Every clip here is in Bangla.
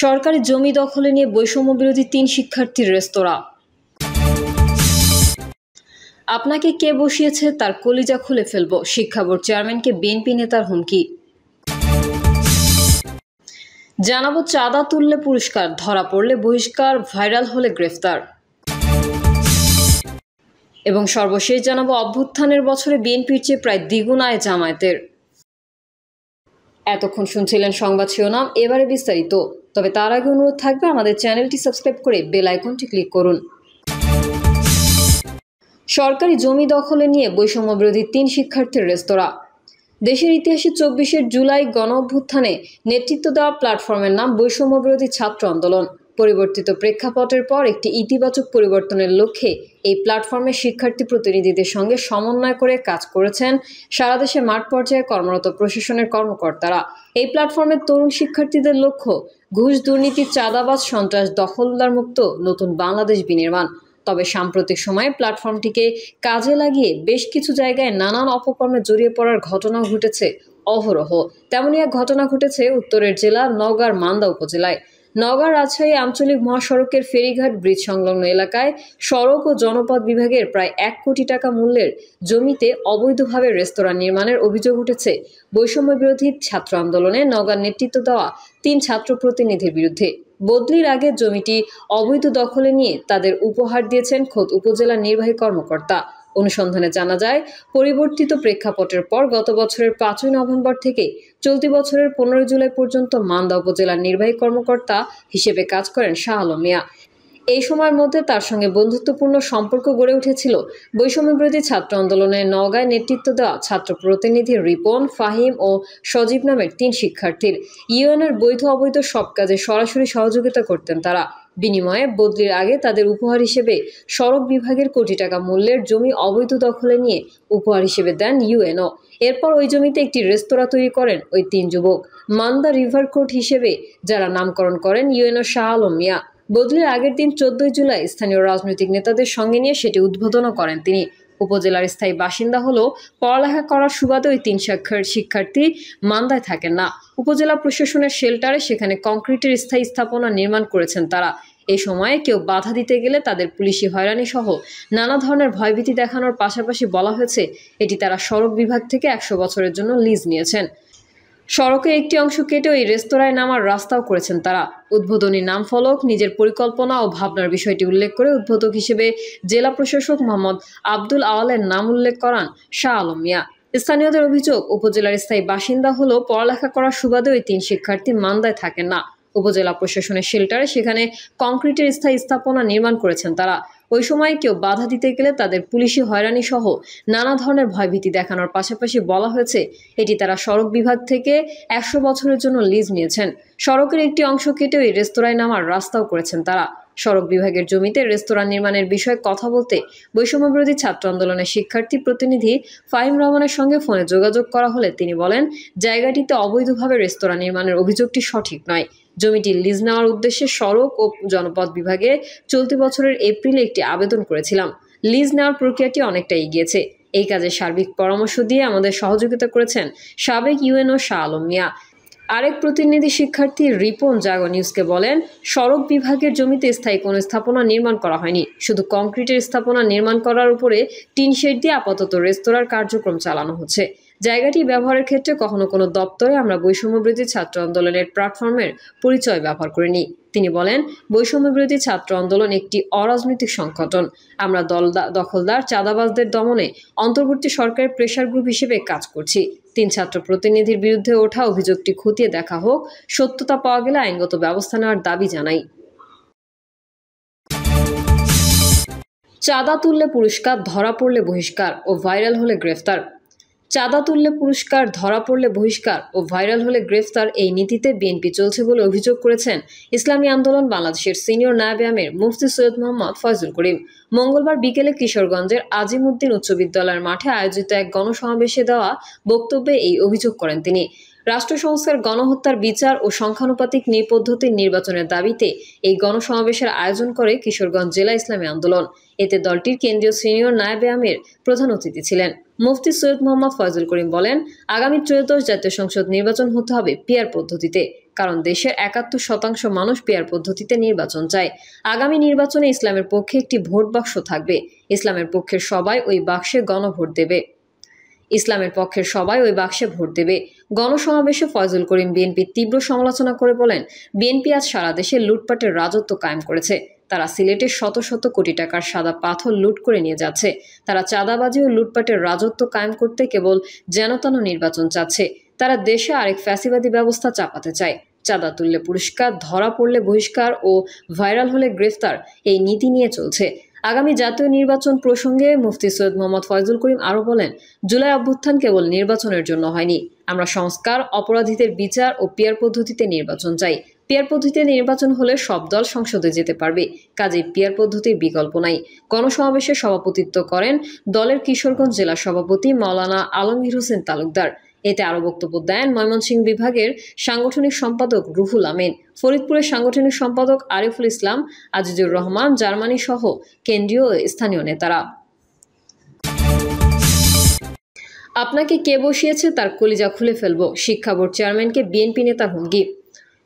সরকারি জমি দখলে নিয়ে বৈষম্য বিরোধী ৩ শিক্ষার্থীর রেস্তোরাঁ। আপনাকে কে বসিয়েছে তার কলিজা খুলে ফেলব, শিক্ষা বোর্ড চেয়ারম্যানকে বিএনপি নেতার হুমকি। জানাবো চাঁদা তুললে পুরস্কার, ধরা পড়লে বহিষ্কার, ভাইরাল হলে গ্রেফতার। এবং সর্বশেষ জানাবো অভ্যুত্থানের বছরে বিএনপির চেয়ে প্রায় দ্বিগুণ আয় জামায়াতের। এতক্ষণ শুনছিলেন সংবাদ শিরোনাম, এবারে বিস্তারিত। তবে তার আগে অনুরোধ থাকবে আমাদের চ্যানেলটি সাবস্ক্রাইব করে বেল আইকনটি ক্লিক করুন। সরকারি জমি দখলে নিয়ে বৈষম্য বিরোধী ৩ শিক্ষার্থীর রেস্তোরাঁ। দেশের ইতিহাসে ২৪শে জুলাই গণ অভ্যুত্থানে নেতৃত্ব দেওয়া প্ল্যাটফর্মের নাম বৈষম্য বিরোধী ছাত্র আন্দোলন। পরিবর্তিত প্রেক্ষাপটের পর একটি ইতিবাচক পরিবর্তনের লক্ষ্যে এই প্ল্যাটফর্মের শিক্ষার্থী প্রতিনিধিদের সঙ্গে সমন্বয় করে কাজ করেছেন সারা দেশে মাঠ পর্যায়ে কর্মরত প্রশাসনের কর্মকর্তারা। এই প্ল্যাটফর্মের তরুণ শিক্ষার্থীদের লক্ষ্য ঘুষ, দুর্নীতি, চাঁদাবাজ, সন্ত্রাস, দখলদার মুক্ত নতুন বাংলাদেশ বিনির্মাণ। তবে সাম্প্রতিক সময়ে প্ল্যাটফর্মটিকে কাজে লাগিয়ে বেশ কিছু জায়গায় নানান অপকর্মে জড়িয়ে পড়ার ঘটনাও ঘটেছে অহরহ। তেমনই এক ঘটনা ঘটেছে উত্তরের জেলা নওগাঁর মান্দা উপজেলায়। নওগাঁ রাজশাহী আঞ্চলিক মহাসড়কের ফেরিঘাট ব্রিজ সংলগ্ন এলাকায় সড়ক ও জনপথ বিভাগের প্রায় ১ কোটি টাকা মূল্যের জমিতে অবৈধভাবে রেস্তোরাঁ নির্মাণের অভিযোগ উঠেছে বৈষম্য বিরোধী ছাত্র আন্দোলনে নওগাঁর নেতৃত্ব দেওয়া ৩ ছাত্র প্রতিনিধির বিরুদ্ধে। বদলির আগে জমিটি অবৈধ দখলে নিয়ে তাদের উপহার দিয়েছেন খোদ উপজেলা নির্বাহী কর্মকর্তা। অনুসন্ধানে জানা যায়, পরিবর্তিত প্রেক্ষাপটের পর গত বছরের ৫ই নভেম্বর থেকে চলতি বছরের ১৫ জুলাই পর্যন্ত মান্দা উপজেলার নির্বাহী কর্মকর্তা হিসেবে কাজ করেন শাহ আলম মিয়া। এই সময়ের মধ্যে তার সঙ্গে বন্ধুত্বপূর্ণ সম্পর্ক গড়ে উঠেছিল বৈষম্য বিরোধী ছাত্র আন্দোলনের নওগাঁয় নেতৃত্ব দেওয়া ছাত্র প্রতিনিধি রিপন, ফাহিম ও সজীব নামের ৩ শিক্ষার্থীর। ইউএনের বৈধ অবৈধ সব কাজে সরাসরি সহযোগিতা করতেন তারা। বিনিময়ে বদলির আগে তাদের উপহার হিসেবে সড়ক বিভাগের কোটি টাকা মূল্যের জমি অবৈধ দখলে নিয়ে উপহার হিসেবে দেন ইউএনও। এরপর ওই জমিতে একটি রেস্তোরাঁ তৈরি করেন ওই ৩ যুবক। মান্দা রিভার কোর্ট হিসেবে যারা নামকরণ করেন ইউএনও শাহ আলম মিয়া। বদলির আগের দিন ১৪ জুলাই স্থানীয় রাজনৈতিক নেতাদের সঙ্গে নিয়ে সেটি উদ্বোধনও করেন তিনি। উপজেলার স্থায়ী বাসিন্দা হলেও পড়ালেখা করার সুবাদে ওই ৩ শিক্ষার্থী মান্দায় থাকেন না। উপজেলা প্রশাসনের শেল্টারে সেখানে কংক্রিটের স্থায়ী স্থাপনা নির্মাণ করেছেন তারা। এই সময়ে কেউ বাধা দিতে গেলে তাদের পুলিশি হয়রানি সহ নানা ধরনের ভয়ভীতি দেখানোর পাশাপাশি বলা হয়েছে এটি তারা সড়ক বিভাগ থেকে ১০০ বছরের জন্য লিজ নিয়েছেন। সড়কের একটি অংশ কেটে ওই রেস্তোরাঁয় নামার রাস্তাও করেছেন তারা। উদ্বোধনী নাম ফলক, নিজের পরিকল্পনা ও ভাবনার বিষয়টি উল্লেখ করে উদ্বোধক হিসেবে জেলা প্রশাসক মোহাম্মদ আব্দুল আওয়ালের নাম উল্লেখ করান শাহ আলম মিয়া। স্থানীয়দের অভিযোগ, উপজেলার স্থায়ী বাসিন্দা হলেও পড়ালেখা করার সুবাদে ওই ৩ শিক্ষার্থী মান্দায় থাকেন না। উপজেলা প্রশাসনের শেল্টারে সেখানে কংক্রিটের স্থায়ী স্থাপনা নির্মাণ করেছেন তারা। ওই সময় কেউ বাধা দিতে গেলে তাদের পুলিশি হয়রানি সহ নানা ধরনের ভয়ভীতি দেখানোর পাশাপাশি বলা হয়েছে এটি তারা সড়ক বিভাগ থেকে ১০০ বছরের জন্য লিজ নিয়েছেন। সড়কের একটি অংশ কেটে ওই রেস্তোরাঁয় নামার রাস্তাও করেছেন তারা। সড়ক বিভাগের জমিতে রেস্তোরাঁ নির্মাণের বিষয়ে কথা বলতে বৈষম্য বিরোধী ছাত্র আন্দোলনের শিক্ষার্থী প্রতিনিধি ফাহিম রহমানের সঙ্গে ফোনে যোগাযোগ করা হলে তিনি বলেন, জায়গাটিতে অবৈধভাবে রেস্তোরাঁ নির্মাণের অভিযোগটি সঠিক নয়। জমিটি লিজ নেওয়ার উদ্দেশ্যে সড়ক ও জনপথ বিভাগে চলতি বছরের এপ্রিলে একটি আবেদন করেছিলাম। লিজ নেওয়ার প্রক্রিয়াটি অনেকটা এগিয়েছে। এই কাজে সার্বিক পরামর্শ দিয়ে আমাদের সহযোগিতা করেছেন সাবেক ইউএনও শাহ আলম মিয়া। আরেক প্রতিনিধি শিক্ষার্থী রিপন জাগো নিউজকে বলেন, সড়ক বিভাগের জমিতে স্থায়ী কোনো স্থাপনা নির্মাণ করা হয়নি, শুধু কংক্রিটের স্থাপনা নির্মাণ করার উপরে টিন শেড দিয়ে আপাতত রেস্তোরাঁর কার্যক্রম চালানো হচ্ছে। জায়গাটি ব্যবহারের ক্ষেত্রে কখনো কোনো দপ্তরে আমরা বৈষম্য বিরোধী ছাত্র আন্দোলনের প্ল্যাটফর্মের পরিচয় ব্যবহার করিনি। তিনি বলেন, বৈষম্য বিরোধী ছাত্র আন্দোলন একটি অরাজনৈতিক সংগঠন। আমরা দখলদার, চাঁদাবাজদের দমনে অন্তর্বর্তী সরকারের প্রেসার গ্রুপ হিসেবে কাজ করছি। ৩ ছাত্র প্রতিনিধির বিরুদ্ধে ওঠা অভিযোগটি খতিয়ে দেখা হোক, সত্যতা পাওয়া গেলে আইনগত ব্যবস্থা নেওয়ার দাবি জানাই। চাঁদা তুললে পুরস্কার, ধরা পড়লে বহিষ্কার ও ভাইরাল হলে গ্রেফতার। চাঁদা তুললে পুরস্কার, ধরা পড়লে বহিষ্কার ও ভাইরাল হলে গ্রেফতার, এই নীতিতে বিএনপি চলছে বলে অভিযোগ করেছেন ইসলামী আন্দোলন বাংলাদেশের সিনিয়র নায়েবে আমির মুফতি সৈয়দ মোহাম্মদ ফয়জুল করিম। মঙ্গলবার বিকেলে কিশোরগঞ্জের আজিমউদ্দিন উচ্চ বিদ্যালয়ের মাঠে আয়োজিত এক গণসমাবেশে দেওয়া বক্তব্যে এই অভিযোগ করেন তিনি। রাষ্ট্র সংস্কার, গণহত্যার বিচার ও সংখ্যানুপাতিক নির্পদ্ধতির নির্বাচনের দাবিতে এই গণসমাবেশের আয়োজন করে কিশোরগঞ্জ জেলা ইসলামী আন্দোলন। এতে দলটির কেন্দ্রীয় সিনিয়র নায়েবে আমির প্রধান অতিথি ছিলেন। মুফতি সৈয়দ মোহাম্মদ ফয়জুল করিম বলেন, আগামী ত্রয়োদশ জাতীয় সংসদ নির্বাচন হতে হবে পিআর পদ্ধতিতে। কারণ দেশের ৭১% মানুষ পেয়ার পদ্ধতিতে নির্বাচন চায়। আগামী নির্বাচনে ইসলামের পক্ষে একটি ভোট বাক্স থাকবে। ইসলামের পক্ষের সবাই ওই বাক্সে ভোট দেবে। গণসমাবেশে ফয়জুল করিম বিএনপির তীব্র সমালোচনা করে বলেন, বিএনপি আজ সারা দেশে লুটপাটের রাজত্ব কায়েম করেছে। তারা সিলেটের শত শত কোটি টাকার সাদা পাথর লুট করে নিয়ে যাচ্ছে। তারা চাঁদাবাজি ও লুটপাটের রাজত্ব কায়েম করতে কেবল যেনতেন নির্বাচন চাচ্ছে। তারা দেশে আরেক ফ্যাসিবাদী ব্যবস্থা চাপাতে চায়। চাঁদা তুললে পুরস্কার, ধরা পড়লে বহিষ্কার ও ভাইরাল হলে গ্রেফতার, এই নীতি নিয়ে চলছে। আগামী জাতীয় নির্বাচন প্রসঙ্গে মুফতি সৈয়দ মোহাম্মদ ফয়জুল করিম আরও বলেন, জুলাই অভ্যুত্থান কেবল নির্বাচনের জন্য হয়নি। আমরা সংস্কার, অপরাধীদের বিচার ও পিয়ার পদ্ধতিতে নির্বাচন চাই। পিয়ার পদ্ধতিতে নির্বাচন হলে সব দল সংসদে যেতে পারবে। কাজেই পিয়ার পদ্ধতির বিকল্প নাই। গণসমাবেশে সভাপতিত্ব করেন দলের কিশোরগঞ্জ জেলা সভাপতি মাওলানা আলমগীর হোসেন তালুকদার। এতে আরও বক্তব্য দেন ময়মনসিংহ বিভাগের সাংগঠনিক সম্পাদক রুহুল আমিন, ফরিদপুরের সাংগঠনিক সম্পাদক আরিফুল ইসলাম, আজিজুর রহমান, জার্মানি সহ কেন্দ্রীয় ও স্থানীয় নেতারা। আপনাকে কে বসিয়েছে তার কলিজা খুলে ফেলব, শিক্ষা বোর্ড চেয়ারম্যানকে বিএনপি নেতার হুমকি।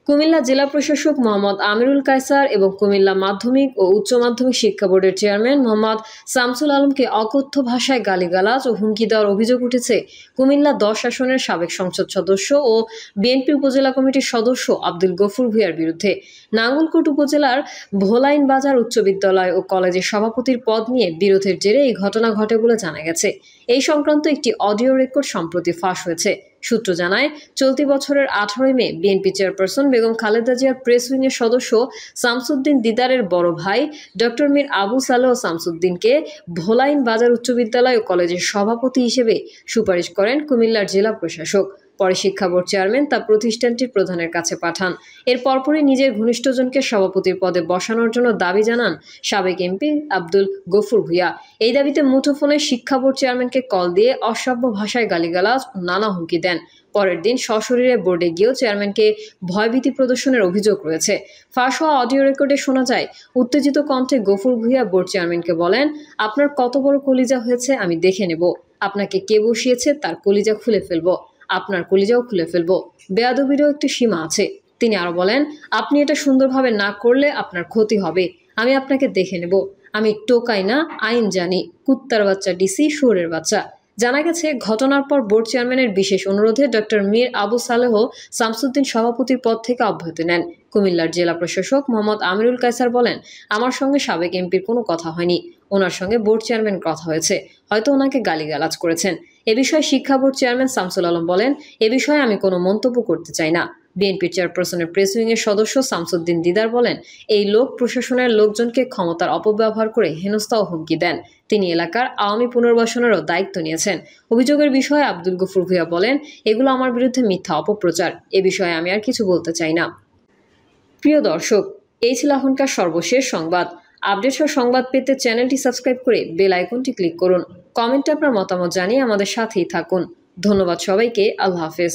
কুমিল্লা জেলা প্রশাসক মোহাম্মদ আমিরুল কায়সার এবং কুমিল্লা মাধ্যমিক ও উচ্চ মাধ্যমিক শিক্ষা বোর্ডের চেয়ারম্যান মোহাম্মদ শামসুল আলমকে অকথ্য ভাষায় গালিগালাজ ও হুমকি দেওয়ার অভিযোগ উঠেছে কুমিল্লা 10 আসনের সাবেক সংসদ সদস্য ও বিএনপি উপজেলা কমিটির সদস্য আব্দুল গফুর ভূঁইয়ার বিরুদ্ধে। নাঙ্গলকোট উপজেলার ভোলাইন বাজার উচ্চ বিদ্যালয় ও কলেজের সভাপতির পদ নিয়ে বিরোধের জেরে এই ঘটনা ঘটে বলে জানা গেছে। এই সংক্রান্ত একটি অডিও রেকর্ড সম্প্রতি ফাঁস হয়েছে। সূত্র জানায়, চলতি বছরের 18 মে বিএনপি চেয়ারপারসন বেগম খালেদা জিয়ার প্রেস উইংয়ের সদস্য শামসুদ্দিন দিদারের বড় ভাই ডক্টর মীর আবু সালেহ শামসুদ্দিনকে ভোলাইন বাজার উচ্চ বিদ্যালয় ও কলেজের সভাপতি হিসেবে সুপারিশ করেন কুমিল্লার জেলা প্রশাসক। পরে শিক্ষা বোর্ড চেয়ারম্যান তা প্রতিষ্ঠানটির প্রধানের কাছে পাঠান। এর পরপরই নিজের ঘনিষ্ঠজনকে সভাপতির পদে বসানোর জন্য দাবি জানান সাবেক এমপি আব্দুল গফুর ভূঁইয়া। এই দাবিতে মুঠোফোনে শিক্ষা বোর্ড চেয়ারম্যানকে কল দিয়ে অসভ্য ভাষায় গালিগালাজ ও নানা হুমকি দেন। পরের দিন সশরীরে বোর্ডে গিয়েও চেয়ারম্যানকে ভয়ভীতি প্রদর্শনের অভিযোগ রয়েছে। ফাঁস হওয়া অডিও রেকর্ডে শোনা যায়, উত্তেজিত কণ্ঠে গফুর ভূঁইয়া বোর্ড চেয়ারম্যানকে বলেন, আপনার কত বড় কলিজা হয়েছে আমি দেখে নেব। আপনাকে কে বসিয়েছে তার কলিজা খুলে ফেলবো। আপনার কলিজাও খুলে ফেলবো। বেয়াদবিরও একটি সীমা আছে। তিনি আরো বলেন, আপনি এটা সুন্দরভাবে না করলে আপনার ক্ষতি হবে। আমি আপনাকে দেখে নেব। আমি টোকাই না, আইন জানি। কুত্তার বাচ্চা ডিসি, শুয়োরের বাচ্চা। জানা গেছে, ঘটনার পর বোর্ড চেয়ারম্যানের বিশেষ অনুরোধে ডক্টর মীর আবু সালেহ শামসুদ্দিন সভাপতির পদ থেকে অব্যাহতি নেন। কুমিল্লার জেলা প্রশাসক মোহাম্মদ আমিরুল কায়সার বলেন, আমার সঙ্গে সাবেক এমপির কোনো কথা হয়নি। ওনার সঙ্গে বোর্ড চেয়ারম্যান কথা হয়েছে, হয়তো ওনাকে গালিগালাজ করেছেন। এ বিষয়ে শিক্ষা বোর্ড চেয়ারম্যান শামসুল আলম বলেন, এ বিষয়ে আমি কোনো মন্তব্য করতে চাই না। বিএনপি চেয়ারপারসনের প্রেস উইংয়ের সদস্য শামসুদ্দিন দিদার বলেন, এই লোক প্রশাসনের লোকজনকে ক্ষমতার অপব্যবহার করে হেনস্থা ও হুমকি দেন। তিনি এলাকার আওয়ামী পুনর্বাসনেরও দায়িত্ব নিয়েছেন। অভিযোগের বিষয়ে আব্দুল গফুর ভূঁইয়া বলেন, এগুলো আমার বিরুদ্ধে মিথ্যা অপপ্রচার। এ বিষয়ে আমি আর কিছু বলতে চাই না। প্রিয় দর্শক, এই ছিল এখনকার সর্বশেষ সংবাদ। আপডেট সহ সংবাদ পেতে চ্যানেলটি সাবস্ক্রাইব করে বেল আইকনটি ক্লিক করুন। কমেন্টে আপনার মতামত জানিয়ে আমাদের সাথেই থাকুন। ধন্যবাদ সবাইকে। আল্লাহ হাফেজ।